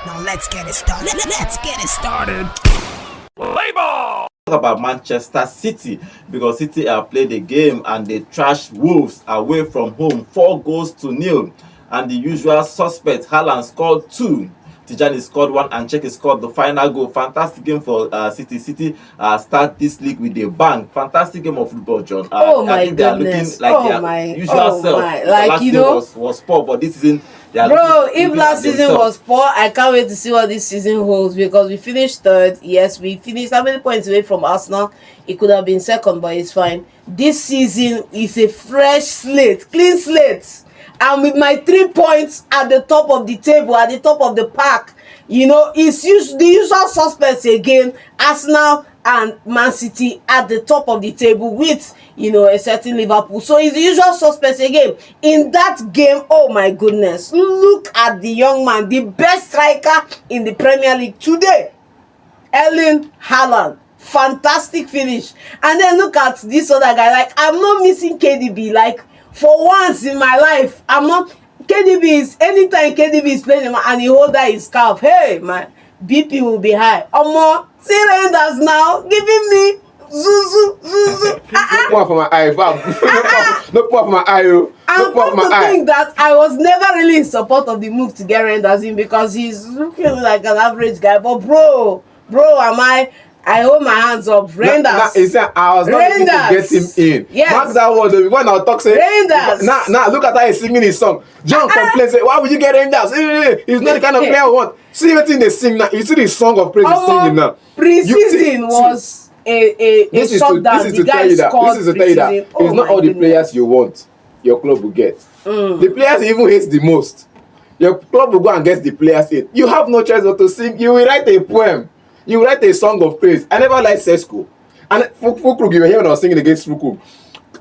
Now let's get it started. Let's get it started. Play ball! Talk about Manchester City because City played the game and they trashed Wolves away from home 4-0. And the usual suspect, Haaland, scored 2. Tijani scored 1 and cherki scored the final goal. Fantastic game for City. City start this league with a bang. Fantastic game of football, John. I think they are looking like their usual self. Like, last season was poor, but this season they are if last season was poor, I can't wait to see what this season holds because we finished third. Yes, we finished how many points away from Arsenal? It could have been second, but it's fine. This season is a fresh slate, clean slate. And with my 3 points at the top of the table, at the top of the pack, it's the usual suspects again. Arsenal and Man City at the top of the table with, a certain Liverpool. So it's the usual suspects again. In that game, oh my goodness, look at the young man, the best striker in the Premier League today, Erling Haaland. Fantastic finish. And then look at this other guy. Like, I'm not missing KDB. Like, for once in my life, I'm not. Anytime KDB is playing and he hold that his scarf, hey, my BP will be high. See Reijnders now giving me zuzu. No point for my eye, no point for my eye. I'm going to think that I was never really in support of the move to get Reijnders in because he's looking like an average guy. But bro, I hold my hands up. Reijnders. I was not looking to get him in. Yes. Mark that word. When I'll talk, say Reijnders. Now, look at how he's singing his song. John complains, say, why would you get Reijnders? He's not the kind of player I want. See everything they sing now. You see the song of praise he's singing now. Pre-season was a shutdown. This is to tell you that it's not all the players you want your club will get. The players you even hate the most. Your club will go and get the players in. You have no choice but to sing. You will write a poem. You write a song of praise. I never liked Sesko. And Fukuk, you were here when I was singing against Fukuk.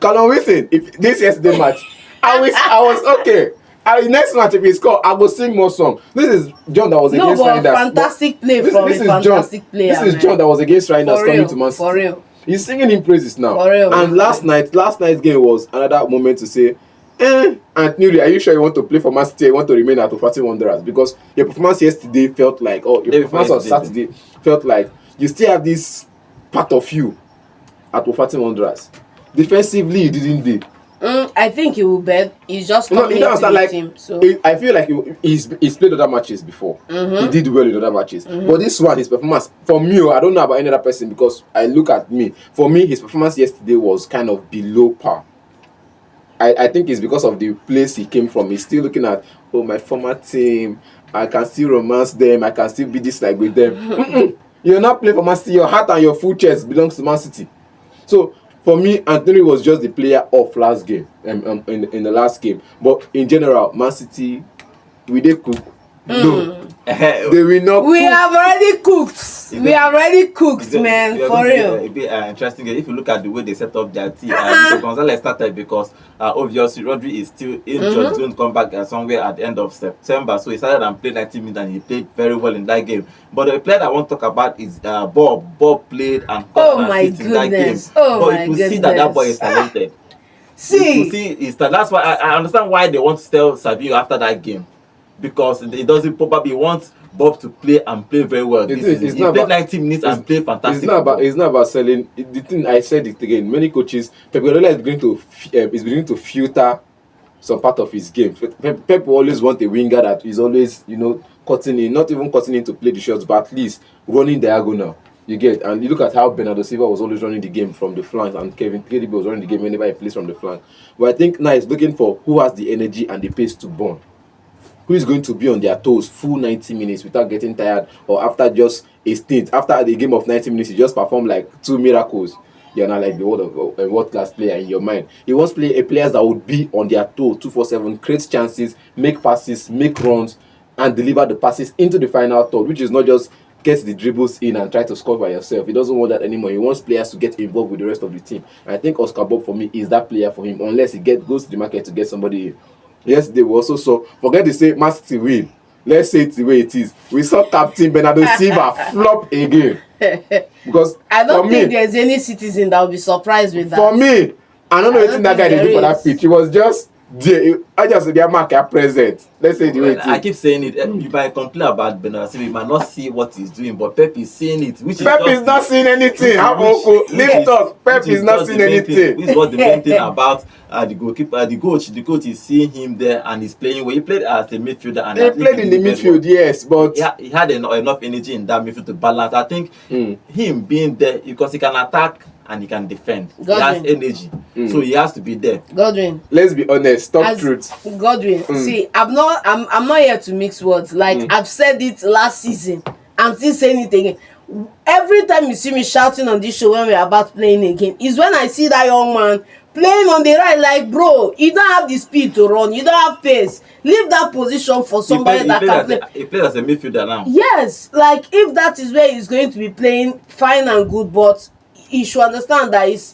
Callum Wilson, if this yesterday match, I was okay. Next match, if he score, I will sing more song. This is John that was against Reijnders. Fantastic play from a fantastic player. This is John that was against Reijnders coming to Man City. For real. He's singing in praises now. For real. And last night's game was another moment to say, and Nuri, are you sure you want to play for Man City? You want to remain at Wolverhampton Wanderers? Because your performance yesterday felt like, your performance on Saturday felt like you still have this part of you at Wolverhampton Wanderers. Defensively, you didn't do. I think he will bet. He's just coming into the team. So I feel like he's played other matches before. He did well in other matches. But this one, his performance, for me, I don't know about any other person because I look at me. For me, his performance yesterday was kind of below par. I think it's because of the place he came from. He's still looking at, my former team. I can still romance them. I can still be this like with them. You're not playing for Man City. Your heart and your full chest belongs to Man City. So for me, Anthony was just the player of last game, in the last game. But in general, Man City, will they cook? No. They will not we cook. have already cooked. We have already cooked, man. For real. It'll be interesting. If you look at the way they set up their team, Gonzalez started because obviously Rodri is still injured. He's going to come back somewhere at the end of September. So he started and played 90 minutes and he played very well in that game. But the player that I want to talk about is Bob. Bob played and got an assist in that game. But you could see that boy is talented. That's why I understand why they want to sell Savio after that game. Because it doesn't probably want Bob to play and play very well. He played 90 minutes and played fantastic. It's not about selling. The thing I said it again. Many coaches, Pep Guardiola is beginning to filter some part of his game. Pep always want a winger that is always cutting in, not even cutting in to play the shots, but at least running diagonal. You get, and you look at how Bernardo Silva was always running the game from the flank, and KDB was running the game whenever he plays from the flank. But I think now he's looking for who has the energy and the pace to burn. Who is going to be on their toes full 90 minutes without getting tired, or after just a stint, after the game of 90 minutes, you just perform like 2 miracles. You're not like the world-class player in your mind. He wants players that would be on their toes 247, create chances, make passes, make runs, and deliver the passes into the final third, which is not just get the dribbles in and try to score by yourself. He doesn't want that anymore. He wants players to get involved with the rest of the team. And I think Oscar Bob, for me, is that player for him, unless he goes to the market to get somebody in. Yes, they will also saw. Forget to say Man City win. Let's say it the way it is. We saw Captain Bernardo Silva flop again. Because I don't think there's any citizen that will be surprised with that. For me, I don't know anything that guy did for that pitch. He was just I just their market present. Let's say the way I keep saying it. You might complain about Bernardo, you might not see what he's doing, but Pep is seeing it. Pep is not seeing anything. Leave talk. Pep is not seeing anything. This is what the main thing about the goalkeeper, the coach. The coach is seeing him there and he's playing well. He played as a midfielder and he played in the midfield, yes, but he had enough energy in that midfield to balance. I think him being there because he can attack and he can defend. Godwin. He has energy, so he has to be there. Godwin, let's be honest, talk truth. Godwin, see, I'm not here to mix words. Like I've said it last season, I'm still saying it again. Every time you see me shouting on this show when we're about playing again, is when I see that young man playing on the right. Like, bro, you don't have the speed to run, you don't have pace. Leave that position for somebody that can play. He plays as a midfielder now. Yes, like if that is where he's going to be playing, fine and good, but he should understand that his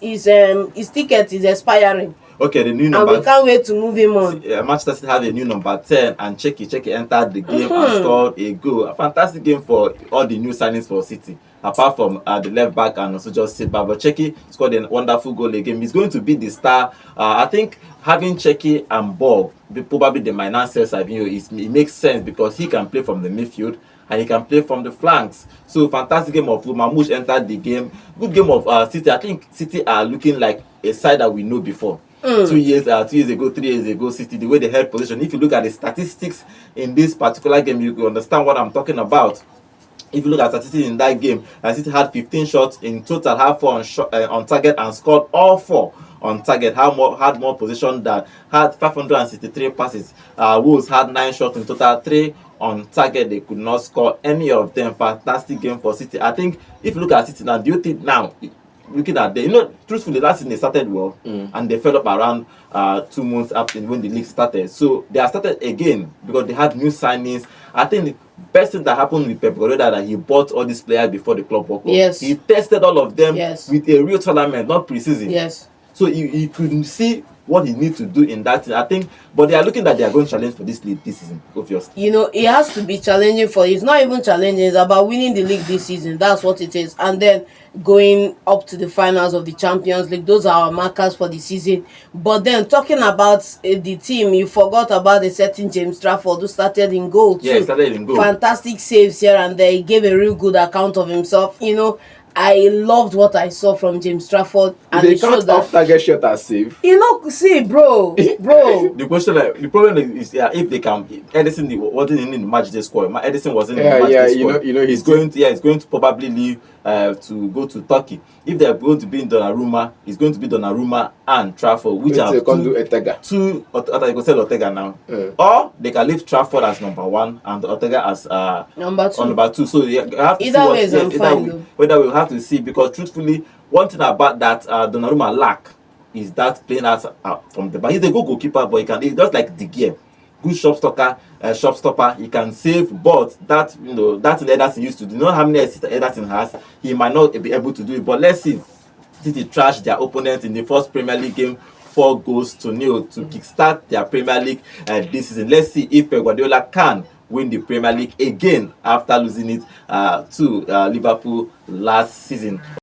ticket is expiring. Okay, the new number. And we can't wait to move him on. Manchester City have a new number 10, and Cherki entered the game and scored a goal. A fantastic game for all the new signings for City, apart from the left back and also just sit back. But Cherki scored a wonderful goal again. He's going to be the star. I think having Cherki and Borg, probably the finances of it makes sense because he can play from the midfield and he can play from the flanks. So fantastic game of Mamouche entered the game. Good game of City. I think City are looking like a side that we know before. 2 years ago, 3 years ago, City, the way they held position. If you look at the statistics in this particular game, you can understand what I'm talking about. If you look at statistics in that game, City had 15 shots in total, had 4 on target and scored all 4 on target. Had more position than had 563 passes. Wolves had 9 shots in total, 3 on target. They could not score any of them. Fantastic game for City. I think if you look at City now, do you think now? Looking at the, truthfully, last season they started well and they fell up around 2 months after when the league started. So they have started again because they had new signings. I think the best thing that happened with Pep Guardiola that he bought all these players before the club World Cup. Yes. He tested all of them with a real tournament, not pre-season. Yes. So he could see what he needs to do in that thing. I think, but they are looking that they are going to challenge for this league this season, obviously. It has to be challenging for it's not even challenging, it's about winning the league this season. That's what it is. And then going up to the finals of the Champions League. Those are our markers for the season. But then talking about the team, you forgot about the certain James Trafford who started in goal too. Yeah, he started in goal. Fantastic saves here and there. He gave a real good account of himself. I loved what I saw from James Trafford, and they can't off-target shot as save. See, bro. The problem is if they can. Edison wasn't in the match they scored. Edison wasn't in the match they scored. He's going to probably leave to go to Turkey. If they're going to be in Donnarumma, it's going to be Donnarumma and Trafford, which are two. You can sell Ortega now, or they can leave Trafford as number 1 and Ortega as number 2. So you have to either way, whether we'll have to see, because truthfully, one thing about that Donnarumma lack is that playing as from the back. He's a good goalkeeper, but he does like the gear. Good shop stopper. He can save, but that's Ederson used to do. You know how many assists Ederson has? He might not be able to do it. But let's see. City trashed their opponents in the first Premier League game, 4-0 to kickstart their Premier League this season. Let's see if Pep Guardiola can win the Premier League again after losing it to Liverpool last season.